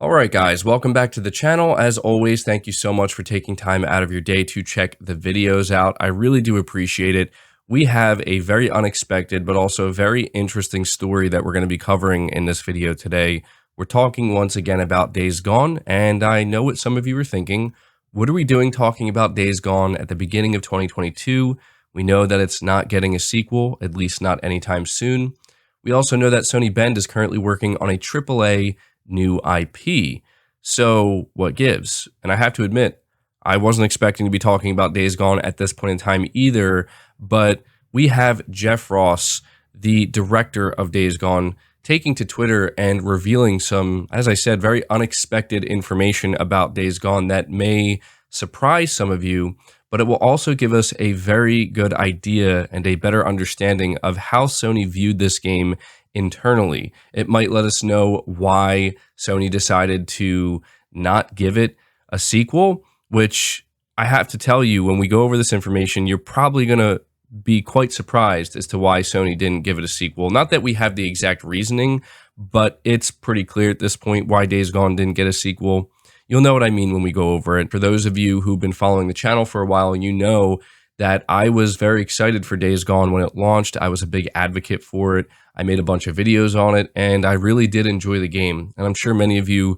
All right, guys, welcome back to the channel. As always, thank you so much for taking time out of your day to check the videos out. I really do appreciate it. We have a very unexpected, but also very interesting story that we're going to be covering in this video today. We're talking once again about Days Gone, and I know what some of you are thinking. What are we doing talking about Days Gone at the beginning of 2022? We know that it's not getting a sequel, at least not anytime soon. We also know that Sony Bend is currently working on a AAA new IP. So what gives? And I have to admit, I wasn't expecting to be talking about Days Gone at this point in time either, but we have Jeff Ross, the director of Days Gone, taking to Twitter and revealing some, as I said, very unexpected information about Days Gone that may surprise some of you, but it will also give us a very good idea and a better understanding of how Sony viewed this game internally. It might let us know why Sony decided to not give it a sequel, which I have to tell you, when we go over this information, you're probably going to be quite surprised as to why Sony didn't give it a sequel. Not that we have the exact reasoning, but it's pretty clear at this point why Days Gone didn't get a sequel. You'll know what I mean when we go over it. For those of you who've been following the channel for a while, you know that I was very excited for Days Gone when it launched. I was a big advocate for it. I made a bunch of videos on it, and I really did enjoy the game. And I'm sure many of you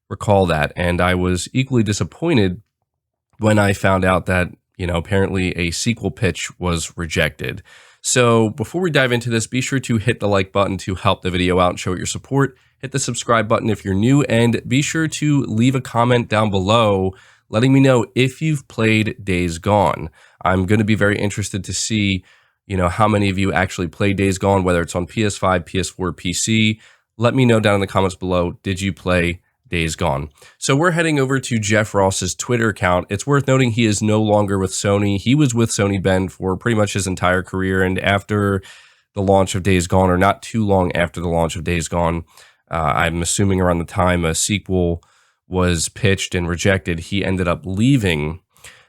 recall that. And I was equally disappointed when I found out that, apparently a sequel pitch was rejected. So before we dive into this, be sure to hit the like button to help the video out and show your support. Hit the subscribe button if you're new, and be sure to leave a comment down below letting me know if you've played Days Gone. I'm going to be very interested to see, how many of you actually played Days Gone, whether it's on PS5, PS4, PC. Let me know down in the comments below, did you play Days Gone? So we're heading over to Jeff Ross's Twitter account. It's worth noting he is no longer with Sony. He was with Sony Bend for pretty much his entire career, and after the launch of Days Gone, or not too long after the launch of Days Gone, I'm assuming around the time a sequel was pitched and rejected, he ended up leaving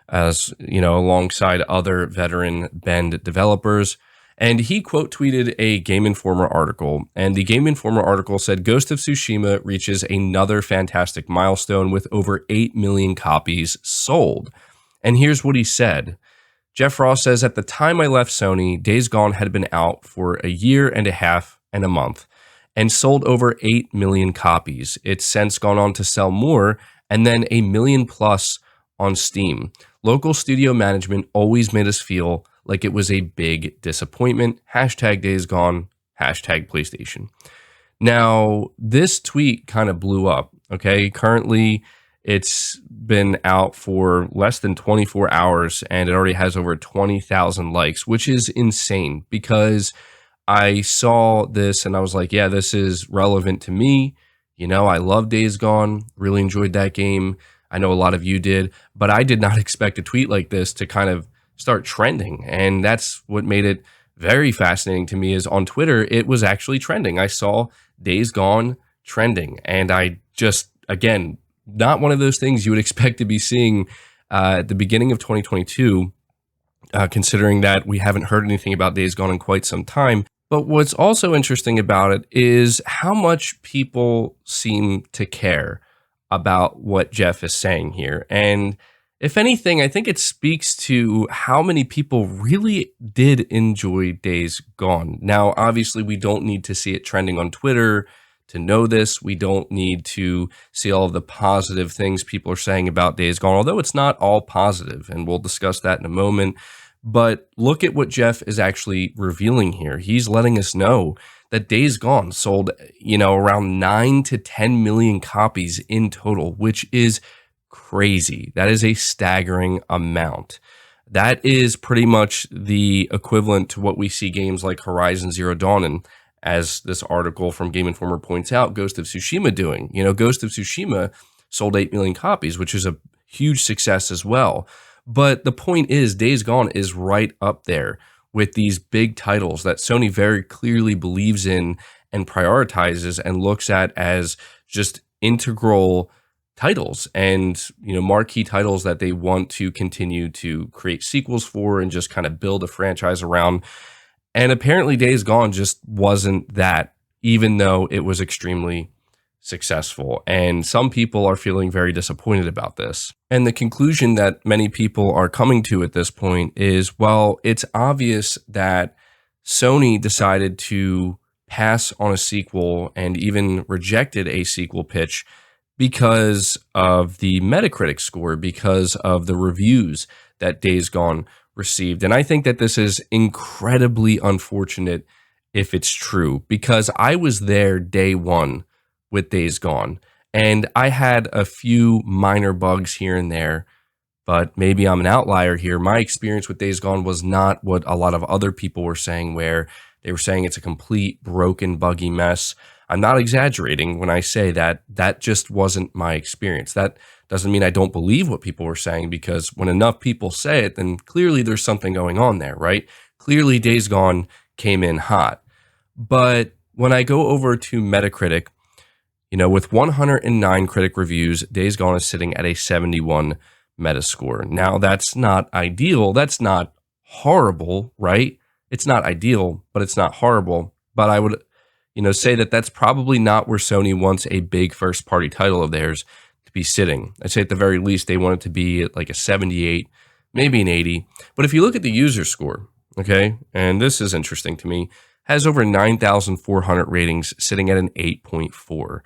as, alongside other veteran Bend developers. And he quote tweeted a Game Informer article, and the Game Informer article said Ghost of Tsushima reaches another fantastic milestone with over 8 million copies sold. And here's what he said. Jeff Ross says, at the time I left Sony, Days Gone had been out for a year and a half and a month and sold over 8 million copies. It's since gone on to sell more, and then 1 million plus on Steam. Local studio management always made us feel like it was a big disappointment. Hashtag Days Gone, hashtag PlayStation. Now, this tweet kind of blew up, okay? Currently, it's been out for less than 24 hours, and it already has over 20,000 likes, which is insane because I saw this and I was like, yeah, this is relevant to me. I love Days Gone, really enjoyed that game. I know a lot of you did, but I did not expect a tweet like this to kind of start trending. And that's what made it very fascinating to me, is on Twitter, it was actually trending. I saw Days Gone trending, and I just, again, not one of those things you would expect to be seeing at the beginning of 2022, considering that we haven't heard anything about Days Gone in quite some time. But what's also interesting about it is how much people seem to care about what Jeff is saying here. And if anything, I think it speaks to how many people really did enjoy Days Gone. Now, obviously, we don't need to see it trending on Twitter to know this. We don't need to see all of the positive things people are saying about Days Gone, although it's not all positive, and we'll discuss that in a moment. But look at what Jeff is actually revealing here. He's letting us know that Days Gone sold, around 9 to 10 million copies in total, which is crazy. That is a staggering amount. That is pretty much the equivalent to what we see games like Horizon Zero Dawn and, as this article from Game Informer points out, Ghost of Tsushima doing. Ghost of Tsushima sold 8 million copies, which is a huge success as well. But the point is, Days Gone is right up there with these big titles that Sony very clearly believes in and prioritizes and looks at as just integral titles and, marquee titles that they want to continue to create sequels for and just kind of build a franchise around. And apparently Days Gone just wasn't that, even though it was extremely successful. And some people are feeling very disappointed about this. And the conclusion that many people are coming to at this point is, well, it's obvious that Sony decided to pass on a sequel and even rejected a sequel pitch because of the Metacritic score, because of the reviews that Days Gone received. And I think that this is incredibly unfortunate if it's true, because I was there day one with Days Gone, and I had a few minor bugs here and there, but maybe I'm an outlier here. My experience with Days Gone was not what a lot of other people were saying, where they were saying it's a complete broken, buggy mess. I'm not exaggerating when I say that that just wasn't my experience. That doesn't mean I don't believe what people were saying, because when enough people say it, then clearly there's something going on there, right? Clearly Days Gone came in hot. But when I go over to Metacritic, with 109 critic reviews, Days Gone is sitting at a 71 Metascore. Now, that's not ideal. That's not horrible, right? It's not ideal, but it's not horrible. But I would, say that that's probably not where Sony wants a big first-party title of theirs to be sitting. I'd say at the very least, they want it to be at like a 78, maybe an 80. But if you look at the user score, okay, and this is interesting to me, has over 9,400 ratings, sitting at an 8.4.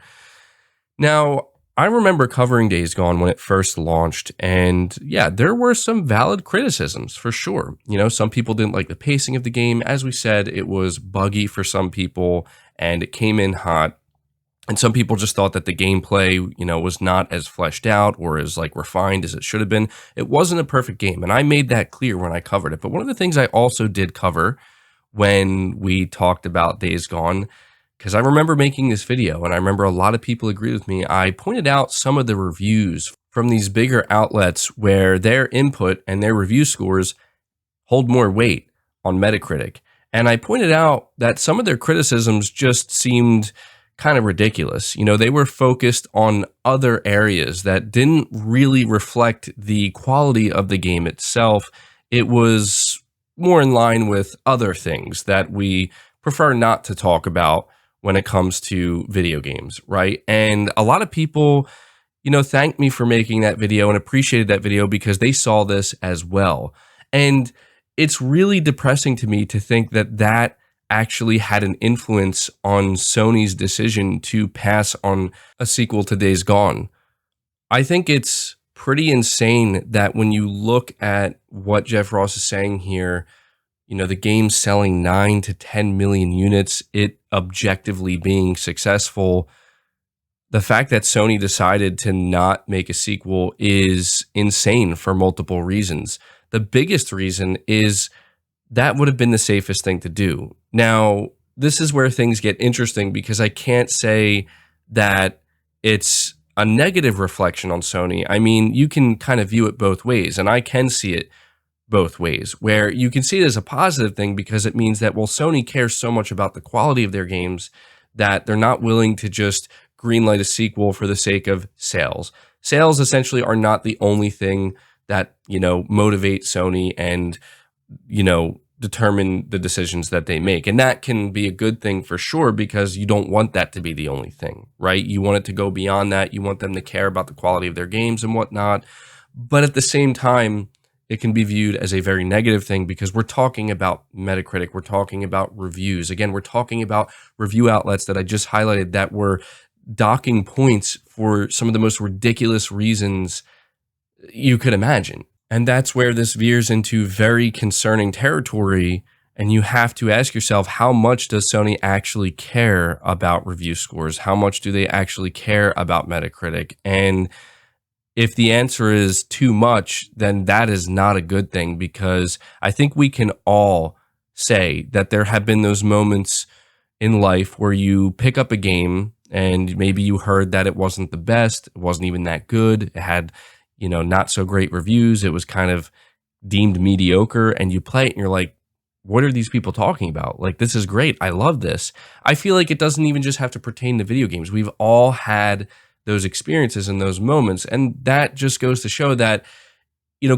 Now, I remember covering Days Gone when it first launched, and yeah, there were some valid criticisms for sure. Some people didn't like the pacing of the game. As we said, it was buggy for some people, and it came in hot. And some people just thought that the gameplay, was not as fleshed out or as refined as it should have been. It wasn't a perfect game, and I made that clear when I covered it. But one of the things I also did cover when we talked about Days Gone, because I remember making this video and I remember a lot of people agreed with me, I pointed out some of the reviews from these bigger outlets where their input and their review scores hold more weight on Metacritic. And I pointed out that some of their criticisms just seemed kind of ridiculous. They were focused on other areas that didn't really reflect the quality of the game itself. It was more in line with other things that we prefer not to talk about when it comes to video games, right? And a lot of people, thanked me for making that video and appreciated that video because they saw this as well. And it's really depressing to me to think that that actually had an influence on Sony's decision to pass on a sequel to Days Gone. I think it's pretty insane that when you look at what Jeff Ross is saying here, the game's selling 9 to 10 million units, it objectively being successful. The fact that Sony decided to not make a sequel is insane for multiple reasons. The biggest reason is that would have been the safest thing to do. Now, this is where things get interesting, because I can't say that it's a negative reflection on Sony. I mean, you can kind of view it both ways, and I can see it both ways, where you can see it as a positive thing because it means that, well, Sony cares so much about the quality of their games that they're not willing to just greenlight a sequel for the sake of sales. Sales essentially are not the only thing that, motivate Sony and, determine the decisions that they make. And that can be a good thing for sure, because you don't want that to be the only thing, right? You want it to go beyond that. You want them to care about the quality of their games and whatnot. But at the same time, it can be viewed as a very negative thing, because we're talking about Metacritic, we're talking about reviews. Again, we're talking about review outlets that I just highlighted that were docking points for some of the most ridiculous reasons you could imagine. And that's where this veers into very concerning territory. And you have to ask yourself, how much does Sony actually care about review scores? How much do they actually care about Metacritic? And if the answer is too much, then that is not a good thing, because I think we can all say that there have been those moments in life where you pick up a game and maybe you heard that it wasn't the best, it wasn't even that good, it had, not so great reviews, it was kind of deemed mediocre, and you play it and you're like, what are these people talking about? Like, this is great, I love this. I feel like it doesn't even just have to pertain to video games. We've all had those experiences and those moments. And that just goes to show that,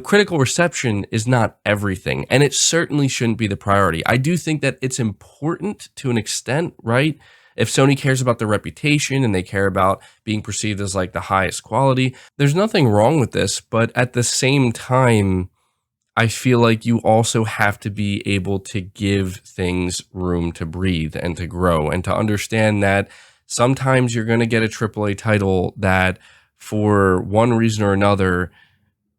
critical reception is not everything. And it certainly shouldn't be the priority. I do think that it's important to an extent, right? If Sony cares about their reputation and they care about being perceived as like the highest quality, there's nothing wrong with this. But at the same time, I feel like you also have to be able to give things room to breathe and to grow and to understand that sometimes you're going to get a AAA title that for one reason or another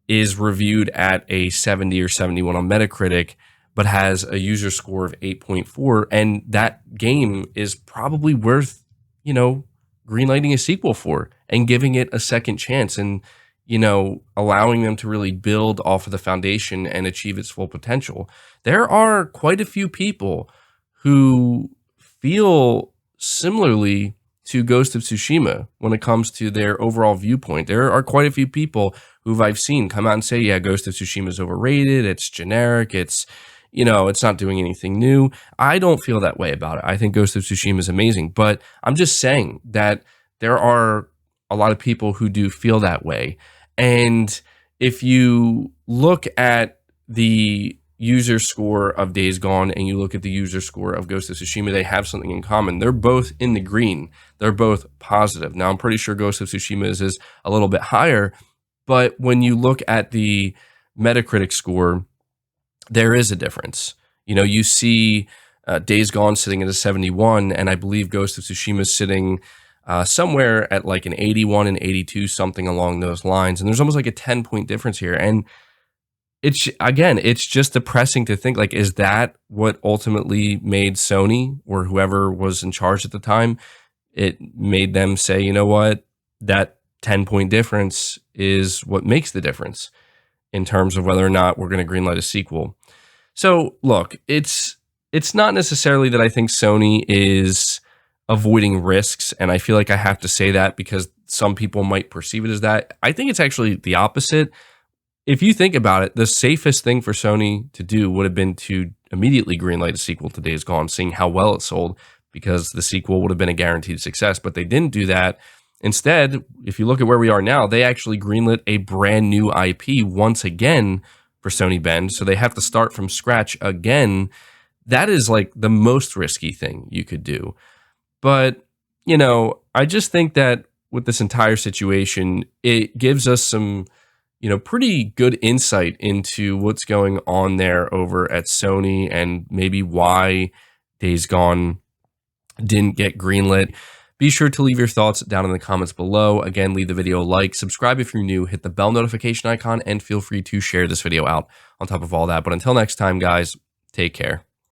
is reviewed at a 70 or 71 on Metacritic, but has a user score of 8.4. And that game is probably worth, greenlighting a sequel for and giving it a second chance and, allowing them to really build off of the foundation and achieve its full potential. There are quite a few people who feel similarly to Ghost of Tsushima when it comes to their overall viewpoint. There are quite a few people who I've seen come out and say, yeah, Ghost of Tsushima is overrated, it's generic, it's not doing anything new. I don't feel that way about it. I think Ghost of Tsushima is amazing, but I'm just saying that there are a lot of people who do feel that way. And if you look at the user score of Days Gone and you look at the user score of Ghost of Tsushima, they have something in common. They're both in the green. They're both positive. Now, I'm pretty sure Ghost of Tsushima is a little bit higher, but when you look at the Metacritic score, there is a difference. You see Days Gone sitting at a 71, and I believe Ghost of Tsushima is sitting somewhere at like an 81 and 82, something along those lines. And there's almost like a 10-point difference here. And it's just depressing to think, like, is that what ultimately made Sony or whoever was in charge at the time? It made them say, you know what, that 10-point difference is what makes the difference in terms of whether or not we're going to greenlight a sequel. So look, it's not necessarily that I think Sony is avoiding risks, and I feel like I have to say that because some people might perceive it as that. I think it's actually the opposite. If you think about it, the safest thing for Sony to do would have been to immediately greenlight a sequel to Days Gone, seeing how well it sold, because the sequel would have been a guaranteed success. But they didn't do that. Instead, if you look at where we are now, they actually greenlit a brand new IP once again for Sony Bend. So they have to start from scratch again. That is like the most risky thing you could do. But, I just think that with this entire situation, it gives us some, pretty good insight into what's going on there over at Sony and maybe why Days Gone didn't get greenlit. Be sure to leave your thoughts down in the comments below. Again, leave the video a like, subscribe if you're new, hit the bell notification icon, and feel free to share this video out on top of all that. But until next time, guys, take care.